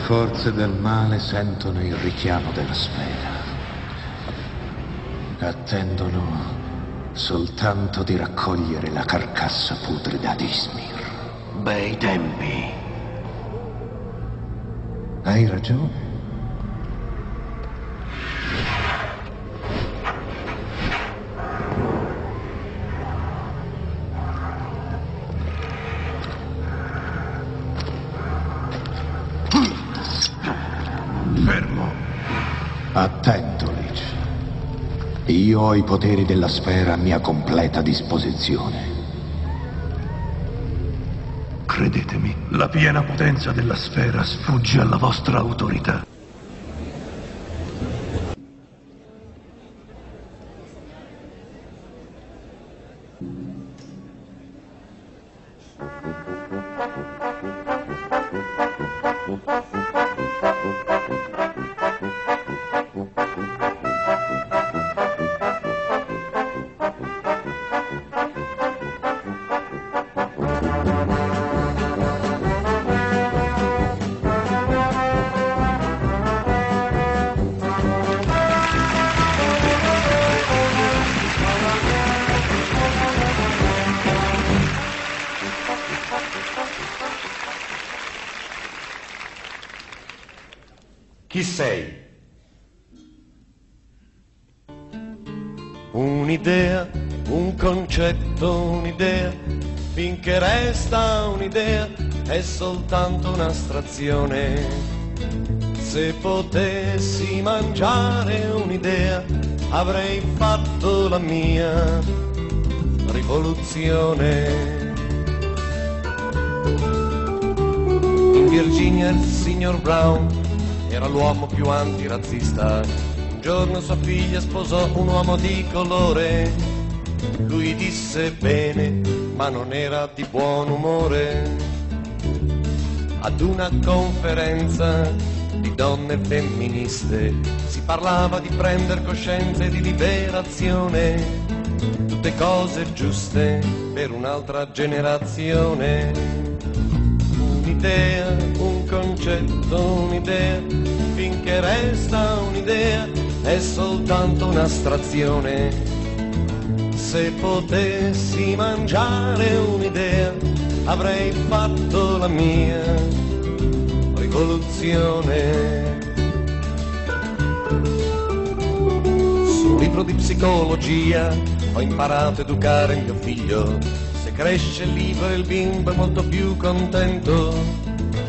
forze del male sentono il richiamo della sfera. Attendono soltanto di raccogliere la carcassa putrida di Ysmir. Bei tempi. Hai ragione. Fermo. Attento, Lich. Io ho i poteri della sfera a mia completa disposizione. Credetemi, la piena potenza della sfera sfugge alla vostra autorità. Chi sei? Un'idea, un concetto, un'idea, finché resta un'idea è soltanto un'astrazione. Se potessi mangiare un'idea avrei fatto la mia rivoluzione. In Virginia il signor Brown era l'uomo più antirazzista. Un giorno sua figlia sposò un uomo di colore. Lui disse bene, ma non era di buon umore. Ad una conferenza di donne femministe si parlava di prendere coscienza e di liberazione. Tutte cose giuste per un'altra generazione. Un'idea, un concetto, un'idea, finché resta un'idea è soltanto un'astrazione. Se potessi mangiare un'idea avrei fatto la mia rivoluzione. Su un libro di psicologia ho imparato a educare mio figlio. Se cresce libero il bimbo è molto più contento.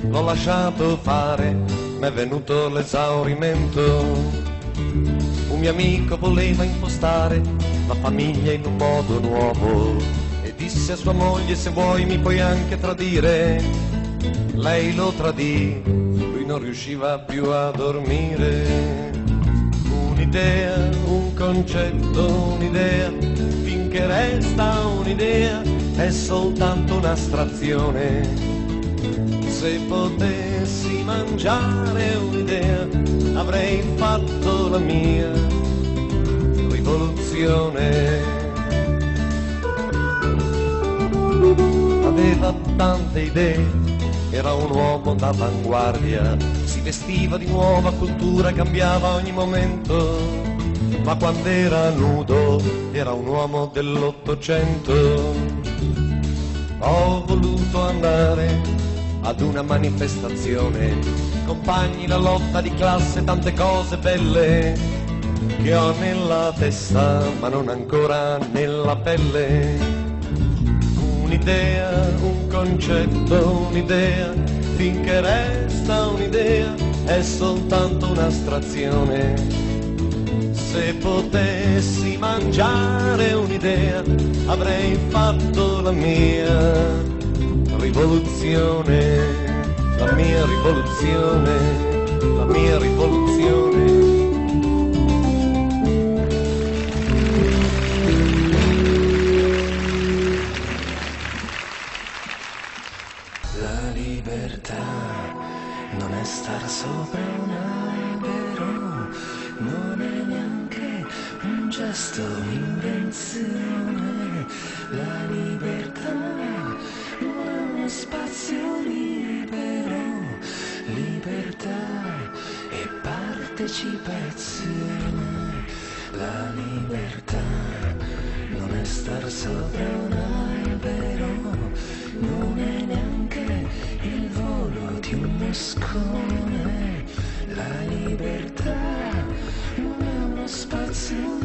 L'ho lasciato fare, m'è venuto l'esaurimento. Un mio amico voleva impostare la famiglia in un modo nuovo e disse a sua moglie: se vuoi mi puoi anche tradire. Lei lo tradì, lui non riusciva più a dormire. Un'idea, un concetto, un'idea, finché resta un'idea è soltanto un'astrazione. Se potessi mangiare un'idea avrei fatto la mia rivoluzione. Aveva tante idee, era un uomo d'avanguardia, si vestiva di nuova cultura, cambiava ogni momento, ma quando era nudo era un uomo dell'800. Ho voluto andare ad una manifestazione, compagni, la lotta di classe, tante cose belle che ho nella testa ma non ancora nella pelle. Un'idea, un concetto, un'idea, finché resta un'idea è soltanto un'astrazione. Se potessi mangiare un'idea avrei fatto la mia rivoluzione, la mia rivoluzione, la mia rivoluzione. La libertà non è star sopra un albero, non è neanche un gesto, un'invenzione. La libertà non è uno spazio libero, libertà partecipazione. La libertà non è star sopra un albero, non è neanche il volo di un moscone. La libertà non è uno spazio